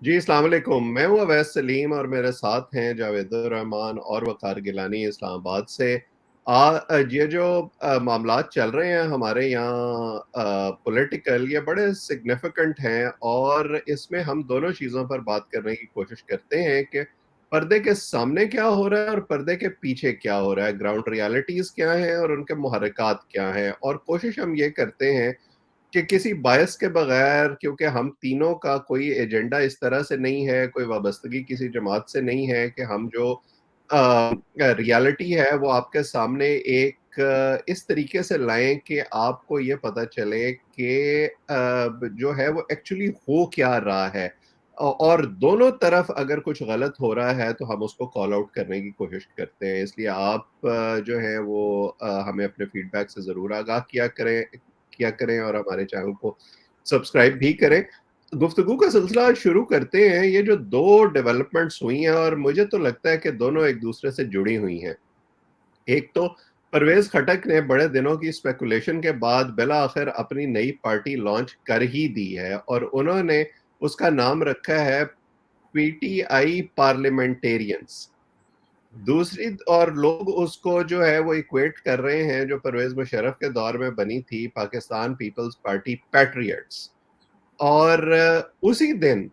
जी, अस्सलाम वालेकुम। मैं हूँ अवैस सलीम और मेरे साथ हैं जावेदुर रहमान और वक़ार गिलानी इस्लामाबाद से। ये जो मामलात चल रहे हैं हमारे यहाँ पॉलिटिकल, ये बड़े सिग्निफिकेंट हैं और इसमें हम दोनों चीज़ों पर बात करने की कोशिश करते हैं कि पर्दे के सामने क्या हो रहा है और पर्दे के पीछे क्या हो रहा है, ग्राउंड रियलिटीज़ क्या हैं और उनके मुहर्रिकात क्या हैं, और कोशिश हम ये करते हैं कि किसी बायस के बगैर, क्योंकि हम तीनों का कोई एजेंडा इस तरह से नहीं है, कोई वाबस्तगी किसी जमात से नहीं है, कि हम जो रियलिटी है वो आपके सामने एक इस तरीके से लाएं कि आपको ये पता चले कि जो है वो एक्चुअली हो क्या रहा है, और दोनों तरफ अगर कुछ गलत हो रहा है तो हम उसको कॉल आउट करने की कोशिश करते हैं। इसलिए आप जो है वो हमें अपने फीडबैक से ज़रूर आगाह किया करें और हमारे चैनल को सब्सक्राइब भी करें। गुफ्तगू का सिलसिला आज शुरू करते हैं। ये जो दो डेवलपमेंट्स हुई हैं और मुझे तो लगता है कि दोनों एक दूसरे से जुड़ी हुई हैं। एक तो परवेज खटक ने बड़े दिनों की स्पेकुलेशन के बाद बिला आखिर अपनी नई पार्टी लॉन्च कर ही दी है और उन्होंने उसका नाम रखा है पीटीआई पार्लियामेंटेरियंस। दूसरी और लोग उसको जो है वो इक्वेट कर रहे हैं, जो परवेज मुशर्रफ के दौर में बनी थी, पाकिस्तान पीपल्स पार्टी पैट्रियट्स। और उसी दिन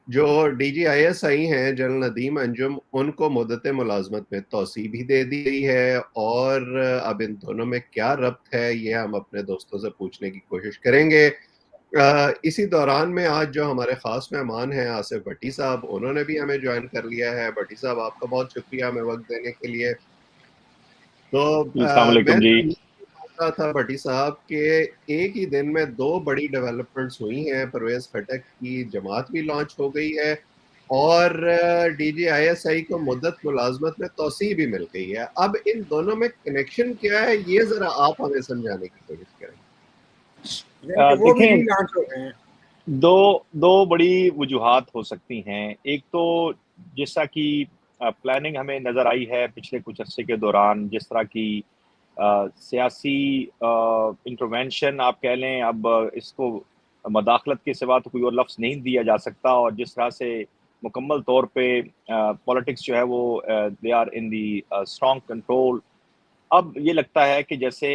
जो डीजीआईएसआई हैं जनरल नदीम अंजुम, उनको मुद्दत मुलाजमत में तौसी भी दे दी गई है। और अब इन दोनों में क्या रब्त है ये हम अपने दोस्तों से पूछने की कोशिश करेंगे। इसी दौरान में आज जो हमारे खास मेहमान हैं आसिफ भट्टी साहब, उन्होंने भी हमें ज्वाइन कर लिया है। भट्टी साहब, आपका बहुत शुक्रिया हमें वक्त देने के लिए। तो जी, अस्सलाम मैं वालेकुम जी। तो ये सोच रहा था भट्टी साहब कि एक ही दिन में दो बड़ी डेवलपमेंट्स हुई हैं। परवेज खटक की जमात भी लॉन्च हो गई है और डीजीआईएसआई को मुद्दत मुलाजमत में तौसी भी मिल गई है। अब इन दोनों में कनेक्शन क्या है, ये जरा आप हमें समझाने की कोशिश करें। यानी कि वो भी देखें, री-लॉन्च हो गए हैं। दो दो बड़ी वजूहात हो सकती हैं। एक तो जैसा कि प्लानिंग हमें नज़र आई है पिछले कुछ अरसे के दौरान, जिस तरह की सियासी इंटरवेंशन आप कह लें, अब इसको मदाखलत के सिवा तो कोई और लफ्ज़ नहीं दिया जा सकता। और जिस तरह से मुकम्मल तौर पे पॉलिटिक्स जो है वो they are in the strong control. अब ये लगता है कि जैसे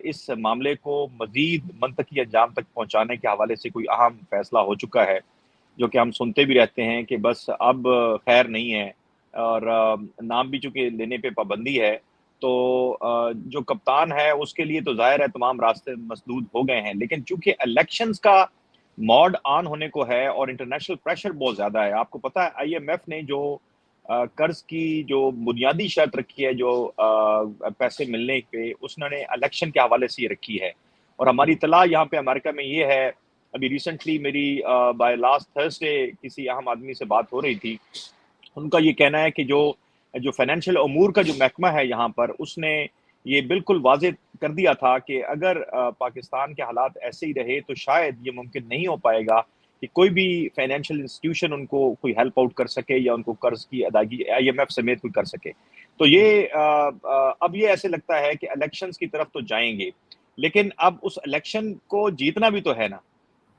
इस मामले को मज़ीद मंतकी अंजाम तक पहुँचाने के हवाले से कोई अहम फ़ैसला हो चुका है, जो कि हम सुनते भी रहते हैं कि बस अब खैर नहीं है। और नाम भी चूँकि लेने पे पाबंदी है, तो जो कप्तान है उसके लिए तो ज़ाहिर है तमाम रास्ते मसदूद हो गए हैं। लेकिन चूँकि इलेक्शंस का मोड ऑन होने को है और इंटरनेशनल प्रेशर बहुत ज़्यादा है। आपको पता है आईएमएफ ने जो कर्ज की जो बुनियादी शर्त रखी है, जो पैसे मिलने पे, उसने इलेक्शन के हवाले से ये रखी है। और हमारी इतला यहाँ पे अमेरिका में ये है, अभी रिसेंटली मेरी बाय लास्ट थर्सडे किसी अहम आदमी से बात हो रही थी। उनका ये कहना है कि जो जो फाइनेंशियल अमूर का जो महकमा है यहाँ पर, उसने ये बिल्कुल वाज़ेह कर दिया था कि अगर पाकिस्तान के हालात ऐसे ही रहे तो शायद ये मुमकिन नहीं हो पाएगा कि कोई भी फाइनेंशियल इंस्टीट्यूशन उनको कोई हेल्प आउट कर सके या उनको कर्ज की अदायगी आईएमएफ समेत कोई कर सके। तो ये अब ये ऐसे लगता है कि इलेक्शंस की तरफ तो जाएंगे, लेकिन अब उस इलेक्शन को जीतना भी तो है ना।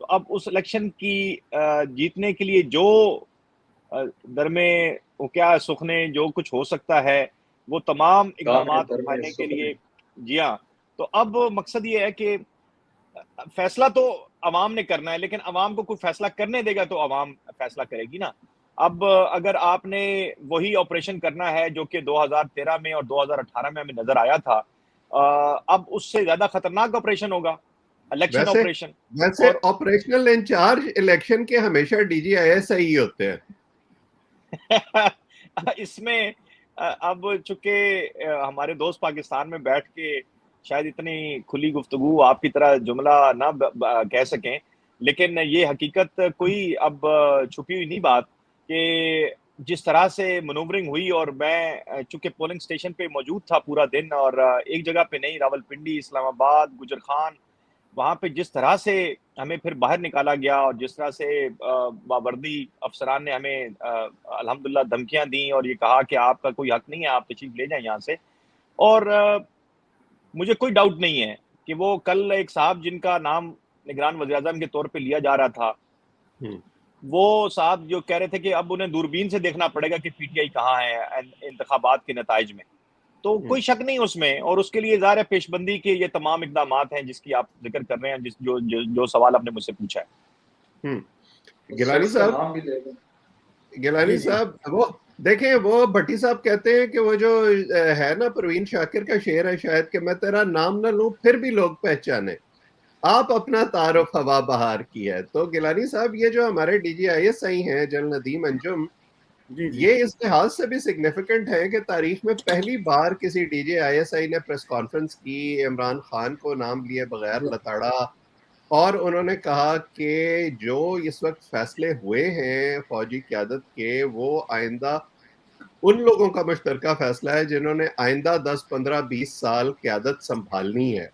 तो अब उस इलेक्शन की जीतने के लिए जो दर में वो क्या सुखने जो कुछ हो सकता है, वो तमाम इकदामात दरमियान उठाने के सुपने। लिए। जी हाँ। तो अब मकसद ये है कि फैसला तो अवाम ने करना है, लेकिन अवाम को कोई फैसला करने देगा तो अवाम फैसला करेगी ना। अब अगर आपने वही ऑपरेशन करना है जो कि 2013 में और 2018 में हमें नजर आया था, अब उससे ज्यादा खतरनाक ऑपरेशन होगा, इलेक्शन वैसे ऑपरेशन। वैसे और ऑपरेशनल इंचार्ज इलेक्शन के हमेशा डीजीआईएसआई ही होते हैं। इसमें अब चूंकि हमारे दोस्त पाकिस्तान में बैठ के शायद इतनी खुली गुफ्तगू आपकी तरह जुमला ना कह सकें, लेकिन ये हकीकत कोई अब छुपी हुई नहीं बात कि जिस तरह से मनूवरिंग हुई। और मैं चूंकि पोलिंग स्टेशन पे मौजूद था पूरा दिन, और एक जगह पे नहीं, रावलपिंडी, इस्लामाबाद, गुजर खान, वहाँ पे जिस तरह से हमें फिर बाहर निकाला गया और जिस तरह से बावर्दी अफसरान ने हमें अल्हम्दुलिल्लाह धमकियां दी और ये कहा कि आपका कोई हक नहीं है, आप तशरीफ ले जाएं यहाँ से। और मुझे कोई डाउट नहीं है कि वो कल एक साहब जिनका नाम निगरान वज़ीर-ए-आज़म के तौर पे लिया जा रहा था, हम्म। वो साहब जो कह रहे थे कि अब उन्हें दूरबीन से देखना पड़ेगा कि पीटीआई कहाँ है इंतखाबात के नताइज में, तो कोई शक नहीं उसमें। और उसके लिए ज़ाहिर है पेशबंदी के ये तमाम इकदामात हैं जिसकी आप जिक्र कर रहे हैं, जो सवाल आपने मुझसे पूछा है। गिलानी साहब, गिलानी साहब, वो देखें, वो भट्टी साहब कहते हैं कि वो जो है ना, परवीन शाकिर का शेर है शायद, कि मैं तेरा नाम ना लूं फिर भी लोग पहचाने, आप अपना तारुफ हवा बहार की है। तो गिलानी साहब, ये जो हमारे DGISI हैं जनरल नदीम अंजुम, ये इस लिहाज से भी सिग्निफिकेंट है कि तारीख में पहली बार किसी DGISI ने प्रेस कॉन्फ्रेंस की इमरान खान को नाम लिए बगैर लताड़ा, और उन्होंने कहा कि जो इस वक्त फैसले हुए हैं फौजी क़यादत के, वो आइंदा उन लोगों का मुश्तरका फैसला है जिन्होंने आइंदा 10, 15, 20 साल क़यादत संभालनी है,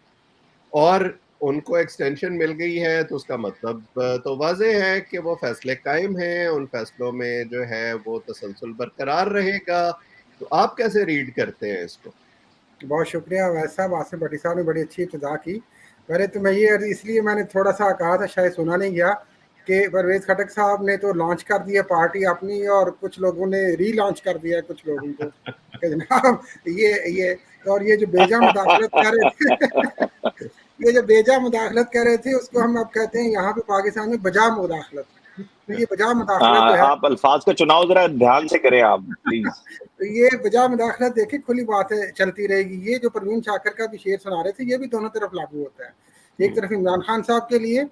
और उनको एक्सटेंशन मिल गई है, तो उसका मतलब तो वाज़ेह है कि वो फैसले कायम हैं, उन फैसलों में जो है वो तसलसल बरकरार रहेगा। तो आप कैसे रीड करते हैं इसको? बहुत शुक्रिया वैस साहब, आसिफ भट्टी साहब ने बड़ी अच्छी इब्तिदा की। पहले तो मैं ये इसलिए मैंने थोड़ा सा कहा था, शायद सुना नहीं गया, कि परवेज खटक साहब ने तो लॉन्च कर दिया पार्टी अपनी, और कुछ लोगों ने री लॉन्च कर दिया कुछ लोगों को कि जनाब ये और ये जो बेजा मुदाखलत कर रहे थे ये जो बेजा मुदाखलत कर रहे थे उसको हम अब कहते हैं यहाँ पे पाकिस्तान में बजा मुदाखलत। तो ये बजा मुदाखलत जो है, आप अल्फाज का चुनाव जरा ध्यान से करें आप प्लीज। तो ये बजा मुदाखलत देखिए खुली बात है, चलती रहेगी। ये जो परवीन शाकिर का भी शेर सुना रहे थे, ये भी दोनों तरफ लागू होता है। एक तरफ इमरान खान साहब के लिए,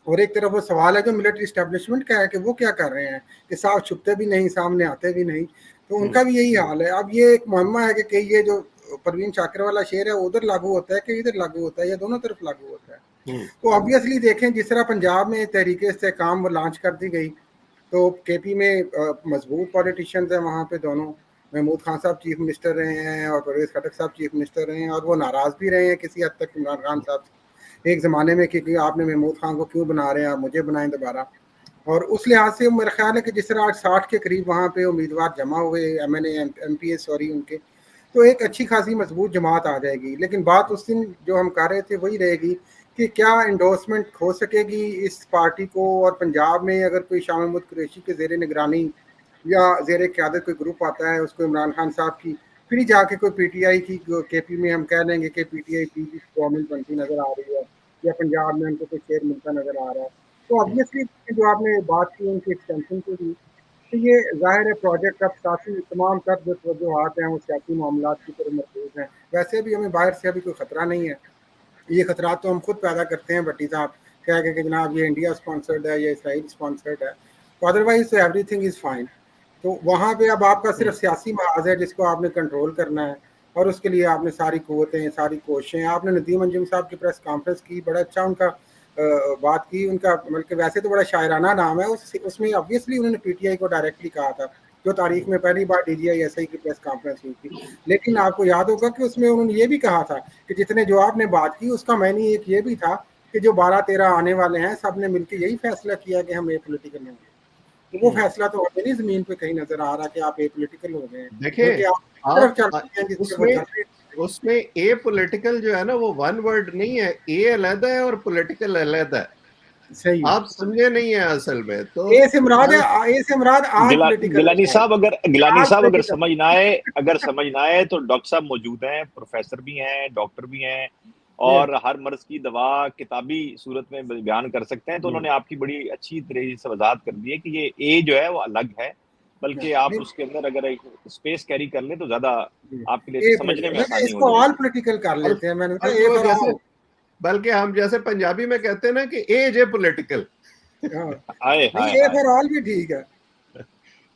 और एक तरफ वो सवाल है जो मिलिट्री इस्टेब्लिशमेंट का है कि वो क्या कर रहे हैं, कि साफ छुपते भी नहीं, सामने आते भी नहीं। तो उनका भी यही हाल है। अब ये एक मुहम्मा है कि ये जो परवीन शाकिर वाला शेर है उधर लागू होता है कि इधर लागू होता है, या दोनों तरफ लागू होता है। तो ऑब्वियसली देखें, जिस तरह पंजाब में तहरीके इस्तेहकाम वो लॉन्च कर दी गई, तो केपी में मजबूत पॉलिटिशियंस हैं वहाँ पे दोनों। महमूद खान साहब चीफ मिनिस्टर रहे हैं और परवेज खटक साहब चीफ मिनिस्टर रहे हैं, और वो नाराज़ भी रहे हैं किसी हद तक इमरान खान साहब से एक ज़माने में कि आपने महमूद खान को क्यों बना रहे हैं, आप मुझे बनाएं दोबारा। और उस लिहाज से मेरा ख्याल है कि जिस तरह आज 60 के करीब वहाँ पे उम्मीदवार जमा हुए, MPA सॉरी उनके, तो एक अच्छी खासी मजबूत जमात आ जाएगी। लेकिन बात उस दिन जो हम कर रहे थे वही रहेगी कि क्या इंडोर्समेंट हो सकेगी इस पार्टी को, और पंजाब में अगर कोई शाह महमूद कुरैशी के ज़ेर निगरानी या ज़ेर क़यादत कोई ग्रुप आता है, उसको इमरान खान साहब की, फिर जाके कोई PTI की KP में हम कह लेंगे कि PTI की गवर्नमेंट बनती नज़र आ रही है, या पंजाब में उनको कोई शेयर मिलता नज़र आ रहा है। तो ऑब्वियसली जो आपने बात की उनकी एक्सटेंशन की भी, तो ये ज़ाहिर है प्रोजेक्ट अब सियासी तमाम तर जो तवज्जुहात हैं वो सियासी मामलात की तरफ मरकूज़ हैं। वैसे भी हमें बाहर से अभी कोई ख़तरा नहीं है, ये खतरात तो हम खुद पैदा करते हैं भट्टी साहब, कह के कि जनाब ये इंडिया स्पॉन्सर्ड है या इसराइल स्पॉन्सर्ड है, तो अदरवाइज तो एवरीथिंग इज़ फाइन। तो वहाँ पे अब आपका सिर्फ सियासी महाज है जिसको आपने कंट्रोल करना है, और उसके लिए आपने सारी कुव्वतें, सारी कोशिशें, आपने नदीम अंजुम साहब की प्रेस कॉन्फ्रेंस की, बड़ा अच्छा उनका बात की। उनका बल्कि वैसे तो बड़ा शायराना नाम है, उसमें ऑब्वियसली उन्होंने PTI को डायरेक्टली कहा था, जो तारीख में पहली बार DGISI की प्रेस कॉन्फ्रेंस हुई थी। लेकिन आपको याद होगा कि उसमें उन्होंने ये भी कहा था कि जितने जो आपने बात की उसका मैंने एक ये भी था कि जो 12-13 आने वाले हैं, सब ने मिलकर यही फैसला किया कि हम एपॉलिटिकल होंगे। तो वो फैसला तो हमें नहीं जमीन पे कहीं नजर आ रहा कि आप एपॉलिटिकल हो गए हैं, क्योंकि देखिए, आप तरफ चल रहे हैं जिससे वो उसमें उसमें ए पॉलिटिकल जो है ना, वो वन वर्ड नहीं है, ए अलग है और पॉलिटिकल अलग है। सही है, आप समझे नहीं है असल में। तो ए से मुराद है, ए से मुराद आज पॉलिटिकल गिलानी साहब अगर पॉलिटिकल समझ ना आए तो डॉक्टर साहब मौजूद हैं, प्रोफेसर भी हैं, डॉक्टर भी हैं, और हर मर्ज की दवा किताबी सूरत में बयान कर सकते हैं। तो उन्होंने आपकी बड़ी अच्छी तरीके से वजाहत कर दी है कि ये ए जो है वो अलग है, बल्कि आप उसके अंदर अगर एक स्पेस कैरी कर लें तो ज्यादा आपके लिए समझने में आसानी इसको हो ऑल पॉलिटिकल कर लेते हैं। मैंने कहा ए फॉर ऑल, बल्कि हम जैसे पंजाबी में कहते हैं ना कि ए जे पॉलिटिकल, आए नहीं ए फॉर ऑल भी ठीक है।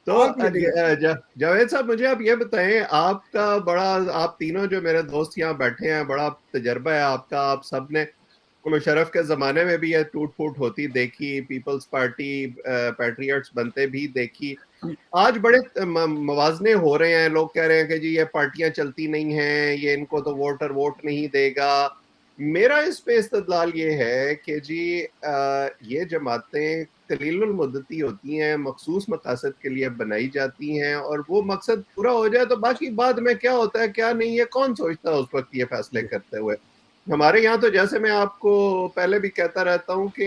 तो जावेद साहब, मुझे आप ये बताएं, आपका बड़ा, आप तीनों जो मेरे दोस्त यहाँ बैठे हैं, बड़ा तजर्बा है आपका। आप सब ने मुशर्रफ के ज़माने में भी ये टूट फूट होती देखी, पीपल्स पार्टी पैट्रियट्स बनते भी देखी। आज बड़े मवाजने हो रहे हैं, लोग कह रहे हैं कि जी ये पार्टियां चलती नहीं हैं, ये इनको तो वोटर वोट नहीं देगा। मेरा इस पे इस्तदलाल ये है कि जी ये जमातें कलीलुल मुद्दती होती हैं, मखसूस मकासद के लिए बनाई जाती हैं, और वो मकसद पूरा हो जाए तो बाकी बाद में क्या होता है क्या नहीं, ये कौन सोचता है उस वक्त ये फैसले करते हुए। हमारे यहाँ तो जैसे मैं आपको पहले भी कहता रहता हूँ कि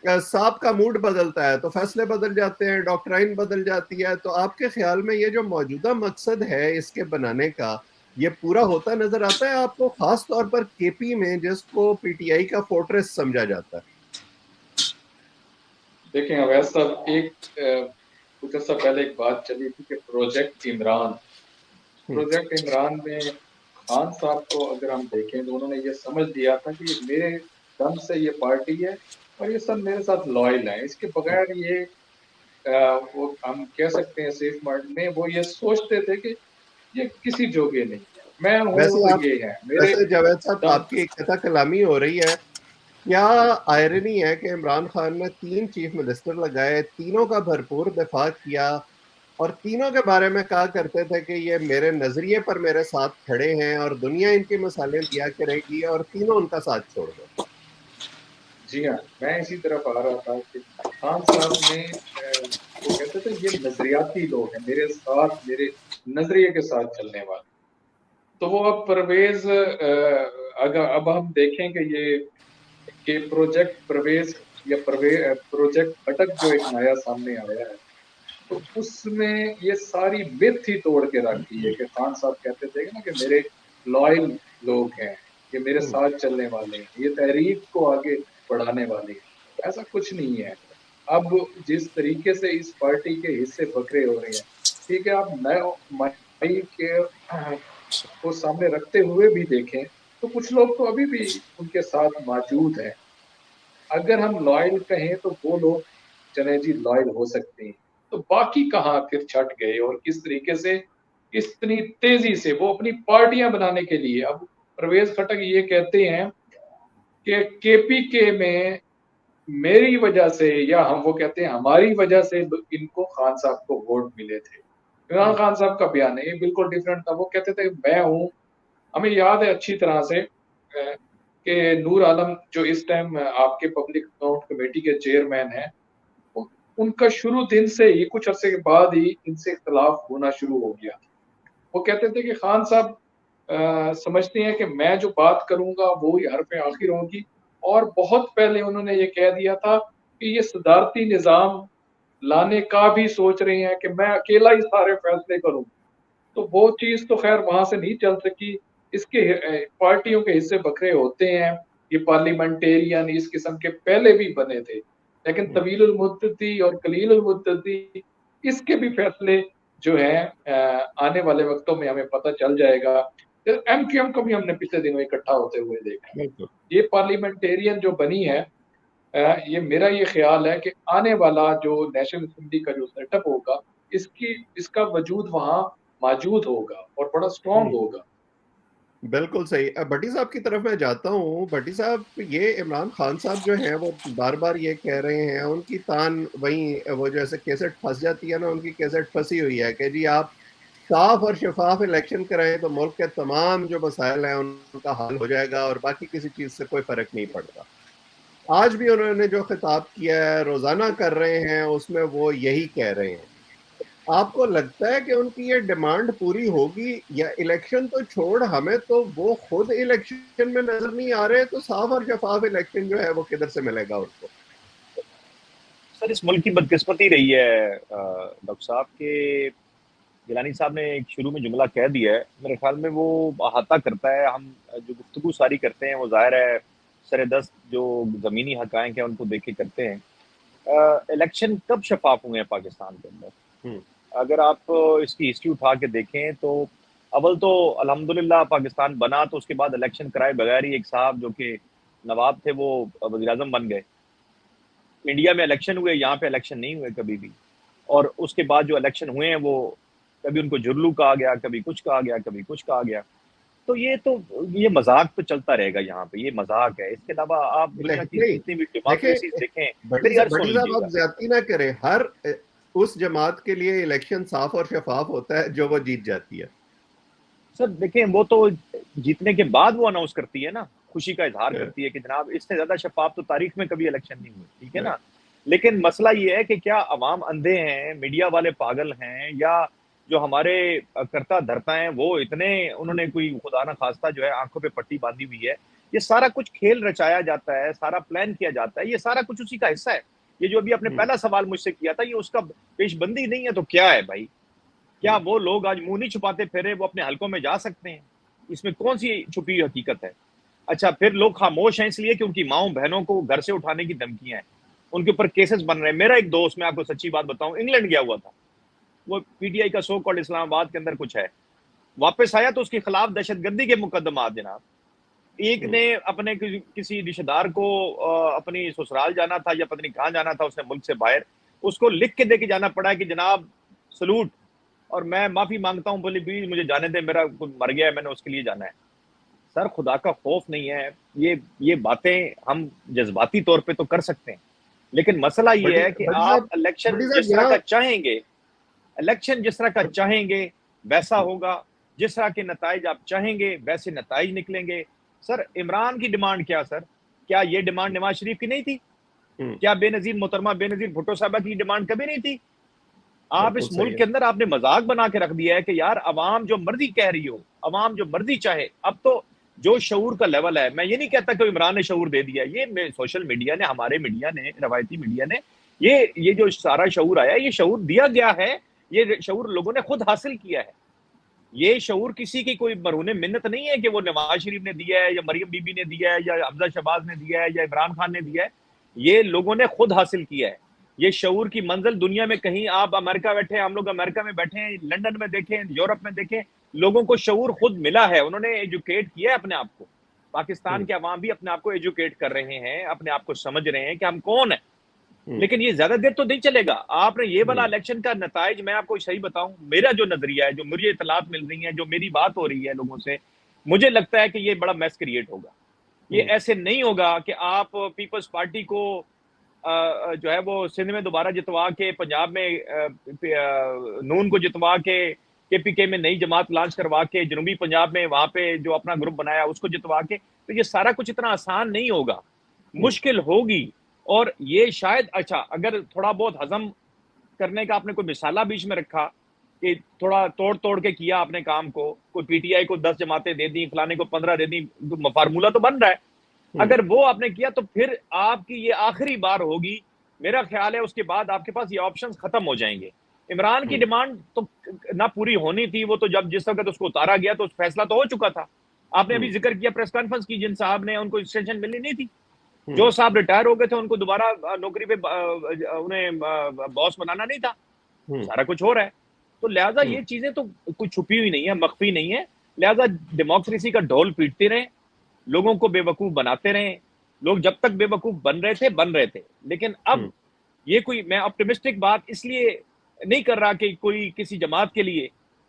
साहब का मूड बदलता है तो फैसले बदल जाते हैं, डॉक्ट्राइन बदल जाती है। तो आपके ख्याल में ये जो मौजूदा मकसद है इसके बनाने का, ये पूरा होता नजर आता है आपको, खास तौर पर केपी में जिसको पीटीआई का फोर्ट्रेस समझा जाता है? देखें अवैध साहब, कुछ अर्सा पहले एक बात चली थी कि प्रोजेक्ट इमरान में खान साहब को अगर हम देखें तो उन्होंने ये समझ लिया था कि मेरे दम से ये पार्टी है और ये सब मेरे साथ लॉयल है, इसके बगैर ये वो हम कह सकते हैं सेफ माइंड में वो ये सोचते थे कि ये किसी जोगे नहीं है, मैं हूँ वैसे तो आप ये है मेरे वैसे जावेद साहब, दम। आपकी एक कथा कलामी हो रही है। क्या आयरनी है कि इमरान खान ने 3 चीफ मिनिस्टर लगाए, तीनों का भरपूर दिफा किया और तीनों के बारे में कहा करते थे कि ये मेरे नजरिए पर मेरे साथ खड़े हैं और दुनिया इनकी मिसालें दिया करेगी, और तीनों उनका साथ छोड़ गए। जी हाँ, मैं इसी तरफ आ रहा था कि खान साहब ने वो कहते थे ये नजरियाती लोग हैं, मेरे साथ मेरे नजरिए के साथ चलने वाले। तो वो अब परवेज अगर अब हम देखें कि ये कि प्रोजेक्ट परवेज या प्रोजेक्ट अटक जो एक नया सामने आया है, तो उसमें ये सारी मिथ ही तोड़ के रख दी है कि खान साहब कहते थे ना कि मेरे लॉयल लोग हैं, ये मेरे साथ चलने वाले हैं, ये तहरीक को आगे बढ़ाने वाले हैं। ऐसा कुछ नहीं है। अब जिस तरीके से इस पार्टी के हिस्से बखरे हो रहे हैं, ठीक है, आप नए मई के को सामने रखते हुए भी देखें तो कुछ लोग तो अभी भी उनके साथ मौजूद हैं। अगर हम लॉयल कहें तो वो लोग चले जी लॉयल हो सकते हैं, तो बाकी कहाँ फिर छट गए और किस तरीके से इतनी तेजी से वो अपनी पार्टियां बनाने के लिए। अब परवेज खटक ये कहते हैं कि केपीके में मेरी वजह से या हम वो कहते हैं हमारी वजह से इनको खान साहब को वोट मिले थे। इमरान खान साहब का बयान है ये बिल्कुल डिफरेंट था। वो कहते थे मैं हूँ, हमें याद है अच्छी तरह से कि नूर आलम जो इस टाइम आपके पब्लिक अकाउंट कमेटी के चेयरमैन हैं, उनका शुरू दिन से ही कुछ अरसे के बाद ही इनसे इख्तलाफ होना शुरू हो गया। वो कहते थे कि खान साहब समझते हैं कि मैं जो बात करूंगा वो ही हरफ आखिर होगी, और बहुत पहले उन्होंने ये कह दिया था कि ये सदारती निज़ाम लाने का भी सोच रहे हैं कि मैं अकेला ही सारे फैसले करूं। तो वो चीज तो खैर वहां से नहीं चल सकी। इसके पार्टियों के हिस्से बखरे होते हैं, ये पार्लियामेंटेरियन इस किस्म के पहले भी बने थे, लेकिन तवील उल मुद्दती और कलील उल मुद्दती इसके भी फैसले जो है आने वाले वक्तों में हमें पता चल जाएगा। एमक्यूएम को भी हमने पिछले दिनों इकट्ठा होते हुए देखा। ये पार्लियामेंटेरियन जो बनी है, ये मेरा ये ख्याल है कि आने वाला जो नेशनल असेंबली का जो सेटअप होगा, इसका वजूद वहां मौजूद होगा और बड़ा स्ट्रॉन्ग होगा। बिल्कुल सही। भट्टी साहब की तरफ मैं जाता हूँ। भट्टी साहब, ये इमरान खान साहब जो हैं वो बार बार ये कह रहे हैं, उनकी तान वहीं वो जैसे कैसेट फंस जाती है ना, उनकी कैसेट फंसी हुई है कि जी आप साफ और शफाफ इलेक्शन कराएं तो मुल्क के तमाम जो मसाइल हैं उनका हल हो जाएगा और बाकी किसी चीज से कोई फर्क नहीं पड़ता। आज भी उन्होंने जो खिताब किया है, रोजाना कर रहे हैं, उसमें वो यही कह रहे हैं। आपको लगता है कि उनकी ये डिमांड पूरी होगी, या इलेक्शन तो छोड़ हमें तो वो खुद इलेक्शन में नजर नहीं आ रहे, तो साफ और शफाफ इलेक्शन जो है वो किधर से मिलेगा उनको? सर, इस मुल्क की बदकिस्मती रही है डॉक्टर साहब के गिलानी साहब ने एक शुरू में जुमला कह दिया है, मेरे ख्याल में वो अहाता करता है। हम जो गुफ्तगू सारी करते हैं वो ज़ाहिर है सरेदस्त जो ज़मीनी हक़ाइक़ हैं उनको देख के करते हैं। इलेक्शन कब शफाफ हुए हैं पाकिस्तान के अंदर? अगर आप इसकी हिस्ट्री उठा के देखें तो अव्वल तो अल्हम्दुलिल्लाह पाकिस्तान बना तो उसके बाद इलेक्शन कराए बगैर ही एक साहब जो कि नवाब थे वो वज़ीर-ए-आज़म बन गए। इंडिया में इलेक्शन हुए, यहाँ पे इलेक्शन नहीं हुए कभी भी। और उसके बाद जो इलेक्शन हुए हैं वो कभी उनको जुर्लू कहा गया, कभी कुछ कहा गया, कभी कुछ कहा गया। तो ये मज़ाक तो चलता रहेगा यहाँ पे, ये मज़ाक है। इसके अलावा आप दुनिया की नहीं, जितनी भी देखिए डेमोक्रेसीज़ देखें, भट्टी मेरी अर्ज़ सुन साहब, आप लीजिएगा। ज्यादती ना करें। हर उस जमात के लिए इलेक्शन साफ और शफाफ होता है जो वो जीत जाती है। सर देखें, वो तो जीतने के बाद वो अनाउंस करती है ना, खुशी का इज़हार करती है कि जनाब इससे ज़्यादा शफ़ाफ़ तो तारीख में कभी इलेक्शन नहीं हुए, ठीक है ना? लेकिन मसला ये है कि क्या अवाम अंधे हैं, मीडिया वाले पागल हैं, या जो हमारे कर्ता धर्ता हैं वो इतने उन्होंने कोई खुदा ना खास्ता जो है आँखों पे पट्टी बाँधी हुई है ये सारा कुछ खेल रचाया जाता है, सारा प्लान किया जाता है, ये सारा कुछ उसी का हिस्सा है। ये जो अभी आपने पहला सवाल मुझसे किया था, ये उसका पेशबंदी नहीं है तो क्या है भाई? क्या वो लोग आज मुंह नहीं छुपाते फिरे, वो अपने हलकों में जा सकते हैं? इसमें कौन सी छुपी हुई हकीकत है? अच्छा, फिर लोग खामोश हैं इसलिए कि उनकी माओ बहनों को घर से उठाने की धमकियां हैं, उनके ऊपर केसेस बन रहे हैं। मेरा एक दोस्त, मैं आपको सच्ची बात बताऊं, इंग्लैंड गया हुआ था, वो पीटीआई का सो कॉल्ड इस्लामाबाद के अंदर कुछ है, वापस आया तो उसके खिलाफ दहशतगर्दी के मुकदमा जनाब। एक ने अपने किसी रिश्तेदार को अपनी ससुराल जाना था या पत्नी कहाँ जाना था, उसने मुल्क से बाहर, उसको लिख के देके जाना पड़ा कि जनाब सलूट और मैं माफी मांगता हूँ, बोले प्लीज मुझे जाने दे, मेरा मर गया है, मैंने उसके लिए जाना है। सर खुदा का खौफ नहीं है, ये बातें हम जज्बाती तौर पे तो कर सकते हैं, लेकिन मसला ये है कि आप इलेक्शन जिस तरह का चाहेंगे, इलेक्शन जिस तरह का चाहेंगे वैसा होगा, जिस तरह के नताइज आप चाहेंगे वैसे नताइज निकलेंगे। सर इमरान की डिमांड क्या सर? क्या ये डिमांड नवाज शरीफ की नहीं थी? क्या बेनजीर मोहतरमा बेनजीर भुट्टो साहबा की डिमांड कभी नहीं थी? आप इस मुल्क के अंदर आपने मजाक बना के रख दिया है कि यार अवाम जो मर्जी कह रही हो, अवाम जो मर्जी चाहे। अब तो जो शऊर का लेवल है, मैं ये नहीं कहता कि इमरान ने शऊर दे दिया, ये सोशल मीडिया ने, हमारे मीडिया ने, रवायती मीडिया ने, ये जो सारा शऊर आया, ये शऊर दिया गया है, ये शऊर लोगों ने खुद हासिल किया है। ये शऊर किसी की कोई मरहूने मिन्नत नहीं है कि वो नवाज शरीफ ने दिया है या मरियम बीबी ने दिया है या हमजा शहबाज ने दिया है या इमरान खान ने दिया है, ये लोगों ने खुद हासिल किया है। ये शऊर की मंजिल दुनिया में कहीं, आप अमेरिका बैठे हैं, हम लोग अमेरिका में बैठे हैं, लंदन में देखें, यूरोप में देखें, लोगों को शऊर खुद मिला है, उन्होंने एजुकेट किया है अपने आप को। पाकिस्तान के अवाम भी अपने आप को एजुकेट कर रहे हैं, अपने आप को समझ रहे हैं कि हम कौन है। लेकिन ये ज्यादा देर तो नहीं चलेगा। आपने ये वाला इलेक्शन का नताइज, मैं आपको सही बताऊं, मेरा जो नजरिया है, जो मुझे इतलात मिल रही है, जो मेरी बात हो रही है लोगों से, मुझे लगता है कि ये बड़ा मैस क्रिएट होगा। ये ऐसे नहीं होगा कि आप पीपल्स पार्टी को जो है वो सिंध में दोबारा जितवा के, पंजाब में नून को जितवा के, केपीके में नई जमात लॉन्च करवा के, जनूबी पंजाब में वहां पे जो अपना ग्रुप बनाया उसको जितवा के, तो ये सारा कुछ इतना आसान नहीं होगा, मुश्किल होगी। और ये शायद, अच्छा अगर थोड़ा बहुत हजम करने का आपने कोई मिसाला बीच में रखा कि थोड़ा तोड़ तोड़ के किया आपने काम को, कोई पीटीआई को 10 जमातें दे दी, फलाने को 15 दे दी, फार्मूला तो बन रहा है, अगर वो आपने किया तो फिर आपकी ये आखिरी बार होगी, मेरा ख्याल है। उसके बाद आपके पास ये ऑप्शंस खत्म हो जाएंगे। इमरान की डिमांड तो ना पूरी होनी थी, वो तो जब जिस वक्त उसको उतारा गया तो फैसला तो हो चुका था। आपने अभी जिक्र किया प्रेस कॉन्फ्रेंस की, जिन साहब ने उनको एक्सटेंशन मिलनी नहीं थी, जो साहब रिटायर हो गए थे उनको दोबारा नौकरी पे उन्हें बॉस बनाना नहीं था, सारा कुछ हो रहा है। तो लिहाजा ये चीजें तो कुछ छुपी हुई नहीं है, मख्फी नहीं है। लिहाजा डेमोक्रेसी का ढोल पीटते रहे, लोगों को बेवकूफ बनाते रहे। लोग जब तक बेवकूफ बन रहे थे, लेकिन अब ये कोई, मैं ऑप्टिमिस्टिक बात इसलिए नहीं कर रहा कि कोई किसी जमात के लिए,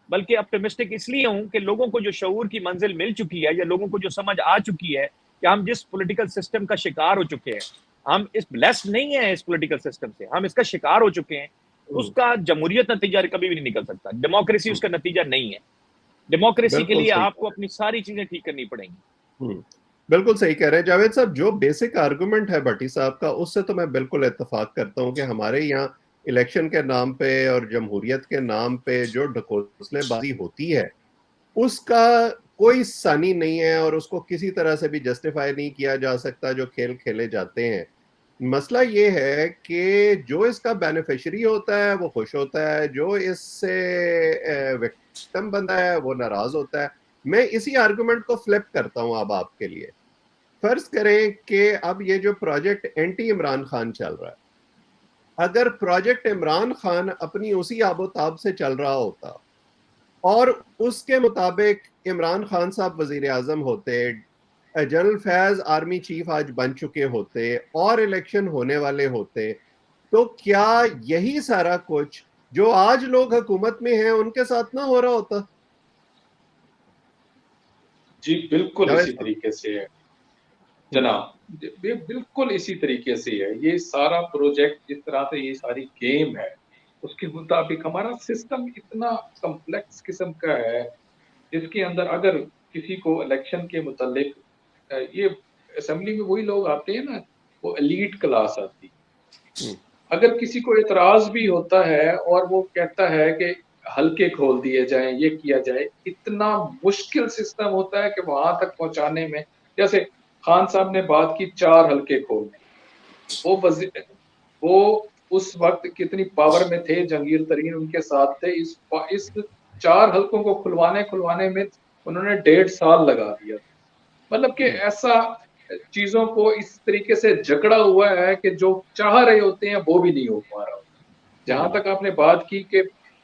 बल्कि ऑप्टिमिस्टिक इसलिए हूं कि लोगों को जो शऊर की मंजिल मिल चुकी है, या लोगों को जो समझ आ चुकी है कि हम जिस पॉलिटिकल सिस्टम का शिकार हो चुके हैं, हम इस ब्लेस्ड नहीं है इस पॉलिटिकल सिस्टम से, हम इसका शिकार हो चुके हैं, उसका जमहूरियत नतीजा कभी भी नहीं निकल सकता। डेमोक्रेसी उसका नतीजा नहीं है। डेमोक्रेसी के लिए आपको अपनी सारी चीजें ठीक करनी पड़ेंगी। बिल्कुल सही कह रहे हैं जावेद साहब। जो बेसिक आर्गुमेंट है भट्टी साहब का, उससे तो मैं बिल्कुल इत्तेफाक करता हूं कि हमारे यहाँ इलेक्शन के नाम पे और जमहूरियत के नाम पे जो ढकोसलेबाजी होती है उसका कोई सानी नहीं है और उसको किसी तरह से भी जस्टिफाई नहीं किया जा सकता जो खेल खेले जाते हैं। मसला ये है कि जो इसका बेनिफिशियरी होता है वो खुश होता है, जो इससे विक्टिम बनता है वो नाराज होता है। मैं इसी आर्गुमेंट को फ्लिप करता हूं अब आपके लिए। फर्ज करें कि अब ये जो प्रोजेक्ट एंटी इमरान खान चल रहा है, अगर प्रोजेक्ट इमरान खान अपनी उसी आबोताब से चल रहा होता और उसके मुताबिक इमरान खान साहब वजीर आजम होते, जनरल फैज आर्मी चीफ आज बन चुके होते और इलेक्शन होने वाले होते, तो क्या यही सारा कुछ जो आज लोग हुकूमत में हैं उनके साथ ना हो रहा होता? जी बिल्कुल इसी तरीके से है जनाब, बिल्कुल इसी तरीके से है। ये सारा प्रोजेक्ट जिस तरह से ये सारी गेम है, उसके मुताबिक हमारा सिस्टम इतना कम्प्लेक्स किस्म का है, जिसके अंदर अगर किसी को इलेक्शन के मुतालिक, ये असेंबली में वही लोग आते हैं ना, वो एलीट क्लास आती, अगर किसी को एतराज भी होता है और वो कहता है कि हल्के खोल दिए जाएं, ये किया जाए, इतना मुश्किल सिस्टम होता है कि वहां तक पहुंचाने में, जैसे खान साहब ने बात की 4 हल्के खोलने, वो उस वक्त कितनी पावर में थे, जहांगीर तरीन उनके साथ थे, इस 4 हल्कों को खुलवाने में उन्होंने 1.5 साल लगा दिया। मतलब कि ऐसा चीजों को इस तरीके से जकड़ा हुआ है कि जो चाह रहे होते हैं वो भी नहीं हो पा रहा। जहां तक आपने बात की कि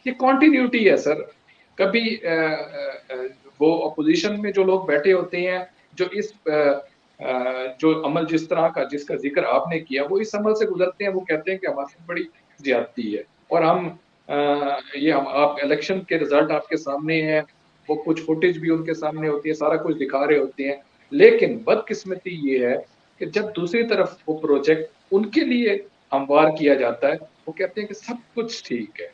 ये कॉन्टिन्यूटी है सर, कभी वो अपोजिशन में जो लोग बैठे होते हैं, जो इस जो अमल जिस तरह का जिसका जिक्र आपने किया, वो इस अमल से गुजरते हैं, वो कहते हैं कि हमारे साथ बड़ी ज्यादती है, और हम आप इलेक्शन के रिजल्ट आपके सामने हैं, वो कुछ फुटेज भी उनके सामने होती है, सारा कुछ दिखा रहे होते हैं, लेकिन बदकिस्मती ये है कि जब दूसरी तरफ वो प्रोजेक्ट उनके लिए हमवार किया जाता है, वो कहते हैं कि सब कुछ ठीक है।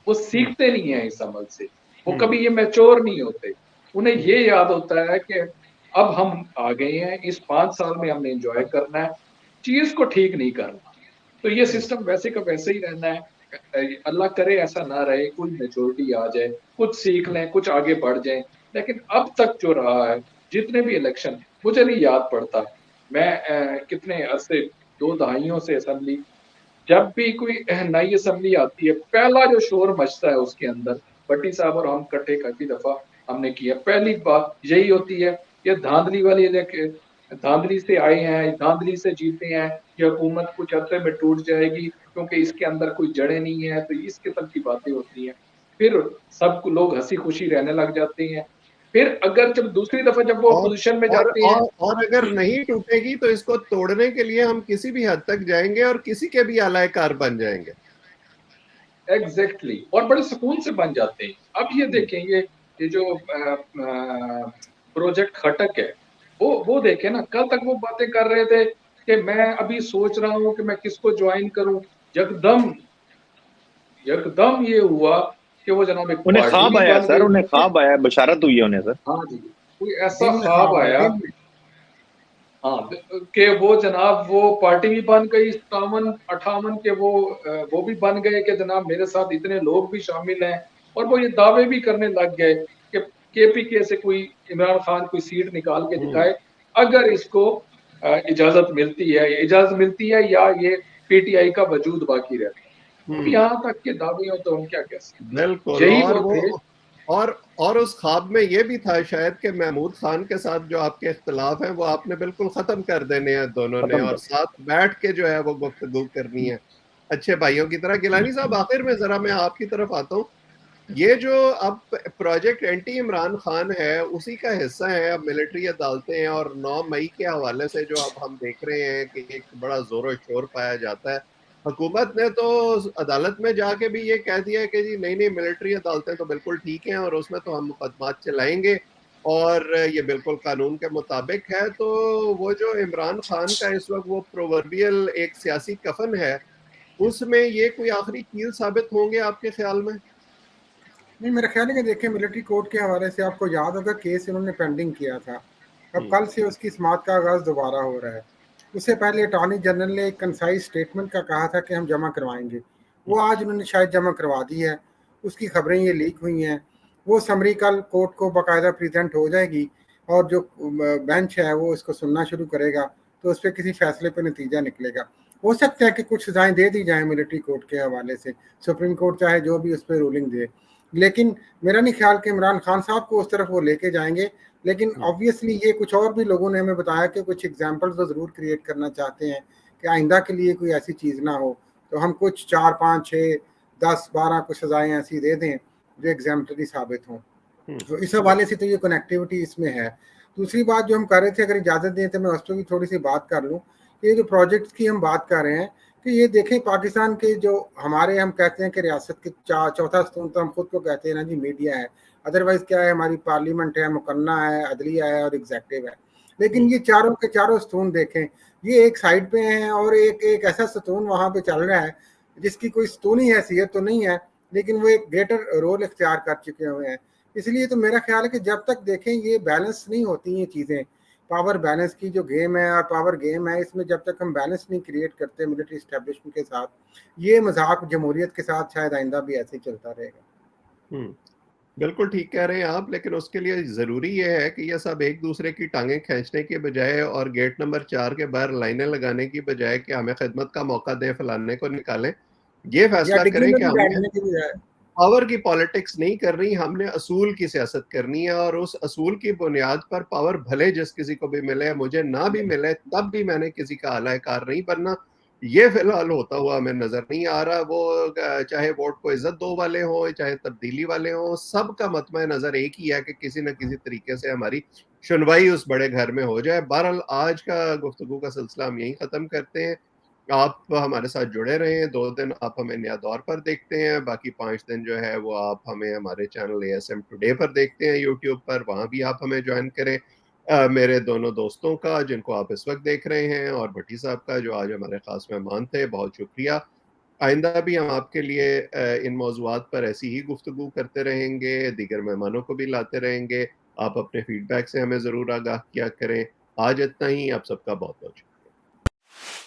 वो सीखते नहीं है इस अमल से, वो कभी ये मैच्योर नहीं होते। उन्हें ये याद होता है कि अब हम आ गए हैं, इस 5 साल में हमने एंजॉय करना है, चीज को ठीक नहीं करना। तो ये सिस्टम वैसे का वैसे ही रहना है। अल्लाह करे ऐसा ना रहे, कोई मेच्योरिटी आ जाए, कुछ सीख लें, कुछ आगे बढ़ जाएं। लेकिन अब तक जो रहा है, जितने भी इलेक्शन, मुझे नहीं याद पड़ता, मैं कितने अरसे 2 दहाइयों से असेंबली, जब भी कोई नई असेंबली आती है, पहला जो शोर मचता है उसके अंदर, भट्टी साहब और हम इकट्ठे काफी दफा हमने किया, पहली बात यही होती है, ये धांधली वाली धांधली से आए हैं, धांधली से जीते हैं, ये हुकूमत कुछ अरसे में टूट जाएगी क्योंकि इसके अंदर कोई जड़ें नहीं है, तो इस किस्म की बातें होती हैं। फिर सब लोग हंसी खुशी रहने लग जाते हैं। फिर अगर जब दूसरी दफा जब वो और अपोजिशन में और जाते हैं, और अगर नहीं टूटेगी तो इसको तोड़ने के लिए हम किसी भी हद तक जाएंगे और किसी के भी आलायकार बन जाएंगे। एग्जैक्टली और बड़े सुकून से बन जाते हैं। अब ये देखें, ये जो प्रोजेक्ट खटक है, वो देखें ना, कल तक वो बातें कर रहे थे कि मैं अभी सोच रहा हूँ कि मैं किसको ज्वाइन करूं, यकदम यकदम ये हुआ कि वो जनाब एक उन्हें पार्टी ख्वाब भी आया बन सर, गई। उन्हें ख्वाब आया, बशारत हुई है उन्हें सर। हाँ जी, कोई ऐसा दिन में ख्वाब ख्वाब आया, आया, दिन में। हाँ, कि वो जनाब वो पार्टी भी बन गई, 57-58 के वो भी बन गए कि जनाब मेरे साथ इतने लोग भी शामिल हैं, और वो ये दावे भी करने लग गए कि केपीके से कोई इमरान खान कोई सीट निकाल के दिखाए, अगर इसको इजाजत मिलती है या ये पीटीआई का वजूद बाकी रहता है। अब यहाँ तक के दावे हो तो हम क्या कह सकते, बिल्कुल। यही और वो थे। वो और उस ख्वाब में ये भी था शायद कि महमूद खान के साथ जो आपके इख्तिलाफ हैं वो आपने बिल्कुल खत्म कर देने हैं दोनों ने, खत्म और कर। साथ बैठ के जो है वो गुफ्तगू करनी है अच्छे भाइयों की तरह। गिलानी साहब, आखिर में जरा मैं आपकी तरफ आता हूँ। ये जो अब प्रोजेक्ट एंटी इमरान खान है उसी का हिस्सा है अब मिलिट्री अदालतें हैं, और 9 मई के हवाले से जो अब हम देख रहे हैं कि एक बड़ा जोर शोर पाया जाता है। हुकूमत ने तो अदालत में जाके भी ये कह दिया है कि जी नहीं नहीं, मिलिट्री अदालतें तो बिल्कुल ठीक हैं और उसमें तो हम मुकदमात चलाएंगे और ये बिल्कुल कानून के मुताबिक है। तो वो जो इमरान खान का इस वक्त वो प्रोवर्बियल एक सियासी कफन है, उसमें ये कोई आखिरी कील साबित होंगे आपके ख्याल में? नहीं, मेरा ख्याल है कि देखिए, मिलिट्री कोर्ट के हवाले से आपको याद होगा केस इन्होंने पेंडिंग किया था, अब कल से उसकी समाअत का आगाज दोबारा हो रहा है। उससे पहले अटॉर्नी जनरल ने एक कंसाइज स्टेटमेंट का कहा था कि हम जमा करवाएंगे, वो आज उन्होंने शायद जमा करवा दी है, उसकी खबरें ये लीक हुई हैं। वो समरी कल कोर्ट को बाकायदा प्रेजेंट हो जाएगी और जो बेंच है वो इसको सुनना शुरू करेगा, तो उस पर किसी फैसले पर नतीजा निकलेगा। हो सकता है कि कुछ सजाएं दे दी जाए मिलिट्री कोर्ट के हवाले से, सुप्रीम कोर्ट चाहे जो भी उस पर रूलिंग दे, लेकिन मेरा नहीं ख्याल कि इमरान खान साहब को उस तरफ वो लेके जाएंगे। लेकिन ऑब्वियसली ये कुछ और भी लोगों ने हमें बताया कि कुछ एग्जाम्पल्स तो ज़रूर क्रिएट करना चाहते हैं कि आइंदा के लिए कोई ऐसी चीज़ ना हो, तो हम कुछ 4, 5, 6, 10, 12 कुछ सजाएं ऐसी दे दें जो एग्जाम्पलरी साबित हों। तो इस हवाले से तो ये कनेक्टिविटी इसमें है। दूसरी बात जो हम कर रहे थे, अगर इजाज़त दें तो मैं उस पर भी थोड़ी सी बात कर लूँ। ये जो प्रोजेक्ट्स की हम बात कर रहे हैं, कि ये देखें पाकिस्तान के जो हमारे हम कहते हैं कि रियासत के चौथा स्तून तो हम खुद को कहते हैं ना जी, मीडिया है। अदरवाइज क्या है, हमारी पार्लियामेंट है, मुकन्ना है, अदलिया है और एग्जेक्टिव है। लेकिन ये चारों के चारों स्तून देखें, ये एक साइड पे हैं और एक ऐसा स्तून वहाँ पे चल रहा है जिसकी कोई स्तूनी हैसियत तो नहीं है, लेकिन वो एक ग्रेटर रोल इख्तियार कर चुके हुए हैं। इसलिए तो मेरा ख्याल है कि जब तक देखें ये बैलेंस नहीं होती ये चीज़ें, पावर बैलेंस की जो गेम है और पावर गेम है, इसमें जब तक हम बैलेंस नहीं क्रिएट करते मिलिट्री एस्टेब्लिशमेंट के साथ, ये मजाक जमहूरियत के साथ शायद आइंदा भी ऐसे ही चलता रहेगा। बिल्कुल ठीक कह रहे हैं आप, लेकिन उसके लिए ज़रूरी ये है कि ये सब एक-दूसरे की टाँगें खींचने के बजाय और गेट नंबर 4 के बाहर लाइनें लगाने की बजाय कि हमें खिदमत का मौका दें, फलाने को निकालें, ये या फैसला डिग्री करें में कि भी हमने बैठने की बजाय पावर की पॉलिटिक्स नहीं करनी, हमने असूल की सियासत करनी है और उस असूल की बुनियाद पर पावर भले जिस किसी को भी मिले, मुझे ना भी मिले, तब भी मैंने किसी का आला-कार नहीं बनना। ये फिलहाल होता हुआ हमें नज़र नहीं आ रहा। वो चाहे वोट को इज़्ज़त दो वाले हों, चाहे तब्दीली वाले हों, सबका मतमय नज़र एक ही है कि किसी न किसी तरीके से हमारी सुनवाई उस बड़े घर में हो जाए। बहरहाल आज का गुफ्तगू का सिलसिला हम यहीं ख़त्म करते हैं। आप हमारे साथ जुड़े रहें, 2 दिन आप हमें नया दौर पर देखते हैं, बाकी 5 दिन जो है वो आप हमें हमारे चैनल एएसएम टुडे पर देखते हैं यूट्यूब पर, वहाँ भी आप हमें जॉइन करें। मेरे दोनों दोस्तों का जिनको आप इस वक़्त देख रहे हैं और भट्टी साहब का जो आज हमारे ख़ास मेहमान थे, बहुत शुक्रिया। आइंदा भी हम आपके लिए इन मौज़ूआत पर ऐसी ही गुफ्तगू करते रहेंगे, दीगर मेहमानों को भी लाते रहेंगे। आप अपने फ़ीडबैक से हमें ज़रूर आगाह किया करें। आज इतना ही, आप सबका बहुत-बहुत शुक्रिया।